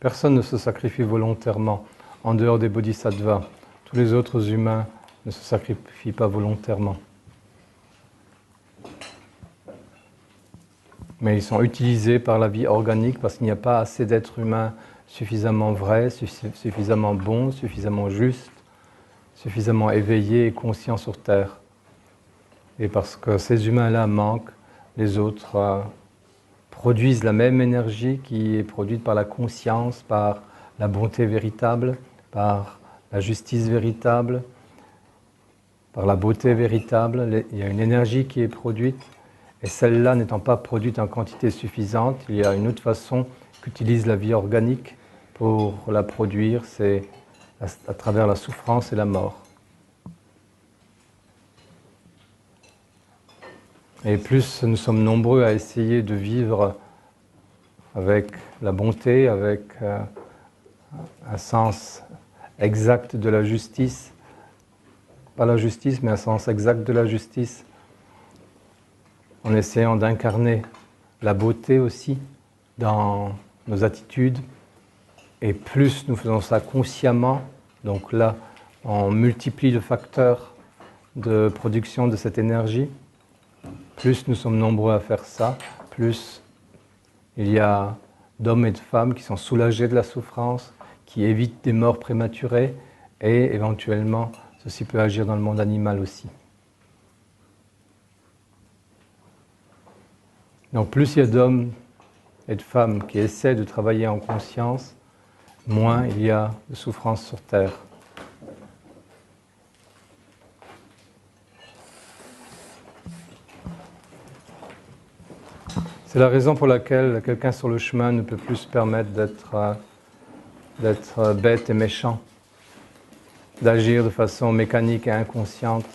Personne ne se sacrifie volontairement en dehors des bodhisattvas. Tous les autres humains ne se sacrifient pas volontairement. Mais ils sont utilisés par la vie organique parce qu'il n'y a pas assez d'êtres humains suffisamment vrais, suffisamment bons, suffisamment justes, suffisamment éveillés et conscients sur Terre. Et parce que ces humains-là manquent, les autres produisent la même énergie qui est produite par la conscience, par la bonté véritable, par la justice véritable, par la beauté véritable. Il y a une énergie qui est produite, et celle-là n'étant pas produite en quantité suffisante, il y a une autre façon qu'utilise la vie organique pour la produire, c'est à travers la souffrance et la mort. Et plus nous sommes nombreux à essayer de vivre avec la bonté, avec un sens exact de la justice, pas la justice, mais un sens exact de la justice, en essayant d'incarner la beauté aussi dans nos attitudes, et plus nous faisons ça consciemment, donc là, on multiplie le facteur de production de cette énergie. Plus nous sommes nombreux à faire ça, plus il y a d'hommes et de femmes qui sont soulagés de la souffrance, qui évitent des morts prématurées, et éventuellement, ceci peut agir dans le monde animal aussi. Donc plus il y a d'hommes et de femmes qui essaient de travailler en conscience, moins il y a de souffrance sur Terre. C'est la raison pour laquelle quelqu'un sur le chemin ne peut plus se permettre d'être bête et méchant, d'agir de façon mécanique et inconsciente.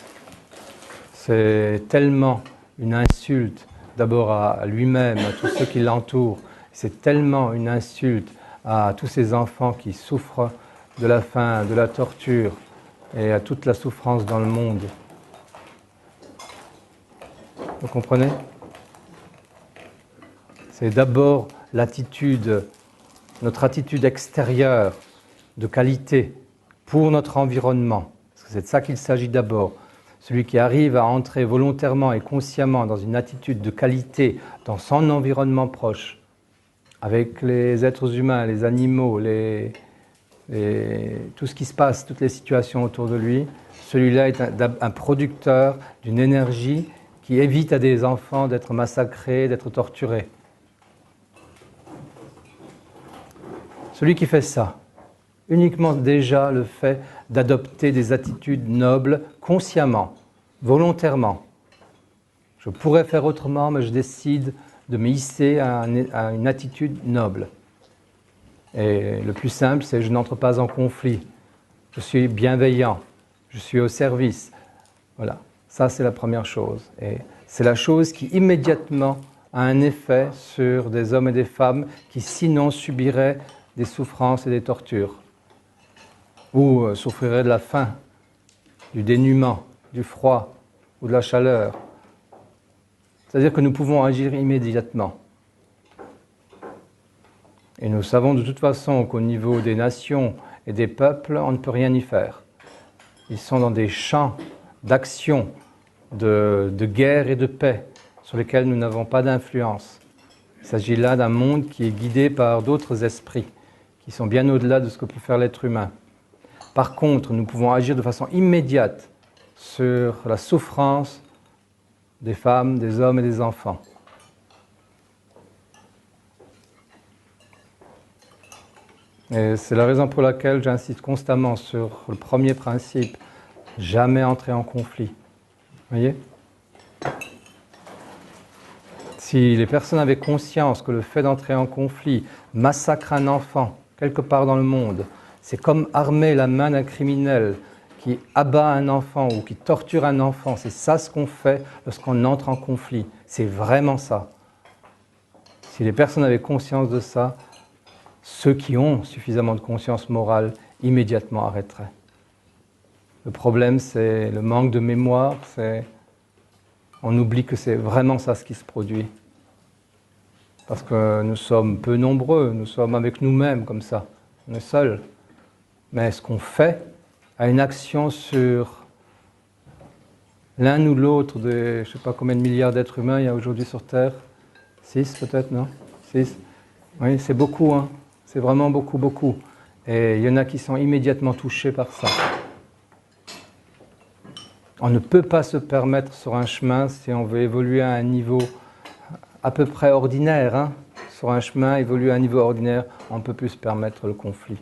C'est tellement une insulte d'abord à lui-même, à tous ceux qui l'entourent. C'est tellement une insulte à tous ces enfants qui souffrent de la faim, de la torture et à toute la souffrance dans le monde. Vous comprenez ? C'est d'abord l'attitude, notre attitude extérieure de qualité pour notre environnement. Parce que c'est de ça qu'il s'agit d'abord. Celui qui arrive à entrer volontairement et consciemment dans une attitude de qualité dans son environnement proche, avec les êtres humains, les animaux, tout ce qui se passe, toutes les situations autour de lui, celui-là est un producteur d'une énergie qui évite à des enfants d'être massacrés, d'être torturés. Celui qui fait ça, uniquement déjà le fait d'adopter des attitudes nobles consciemment, volontairement. Je pourrais faire autrement, mais je décide de me hisser à une attitude noble. Et le plus simple, c'est je n'entre pas en conflit. Je suis bienveillant, je suis au service. Voilà, ça c'est la première chose. Et c'est la chose qui immédiatement a un effet sur des hommes et des femmes qui sinon subiraient des souffrances et des tortures, ou souffriraient de la faim, du dénuement, du froid ou de la chaleur. C'est-à-dire que nous pouvons agir immédiatement. Et nous savons de toute façon qu'au niveau des nations et des peuples, on ne peut rien y faire. Ils sont dans des champs d'action, de guerre et de paix, sur lesquels nous n'avons pas d'influence. Il s'agit là d'un monde qui est guidé par d'autres esprits, qui sont bien au-delà de ce que peut faire l'être humain. Par contre, nous pouvons agir de façon immédiate sur la souffrance des femmes, des hommes et des enfants. Et c'est la raison pour laquelle j'insiste constamment sur le premier principe, jamais entrer en conflit. Vous voyez ? Si les personnes avaient conscience que le fait d'entrer en conflit massacre un enfant, quelque part dans le monde, c'est comme armer la main d'un criminel qui abat un enfant ou qui torture un enfant. C'est ça ce qu'on fait lorsqu'on entre en conflit. C'est vraiment ça. Si les personnes avaient conscience de ça, ceux qui ont suffisamment de conscience morale immédiatement arrêteraient. Le problème, c'est le manque de mémoire, on oublie que c'est vraiment ça ce qui se produit. Parce que nous sommes peu nombreux, nous sommes avec nous-mêmes comme ça, on est seuls. Mais ce qu'on fait a une action sur l'un ou l'autre des, je ne sais pas combien de milliards d'êtres humains il y a aujourd'hui sur Terre. 6 peut-être, non? 6. Oui, c'est beaucoup, hein. C'est vraiment beaucoup, beaucoup. Et il y en a qui sont immédiatement touchés par ça. On ne peut pas se permettre sur un chemin, si on veut évoluer à un niveau à peu près ordinaire, hein, sur un chemin, évoluer à un niveau ordinaire, on ne peut plus se permettre le conflit.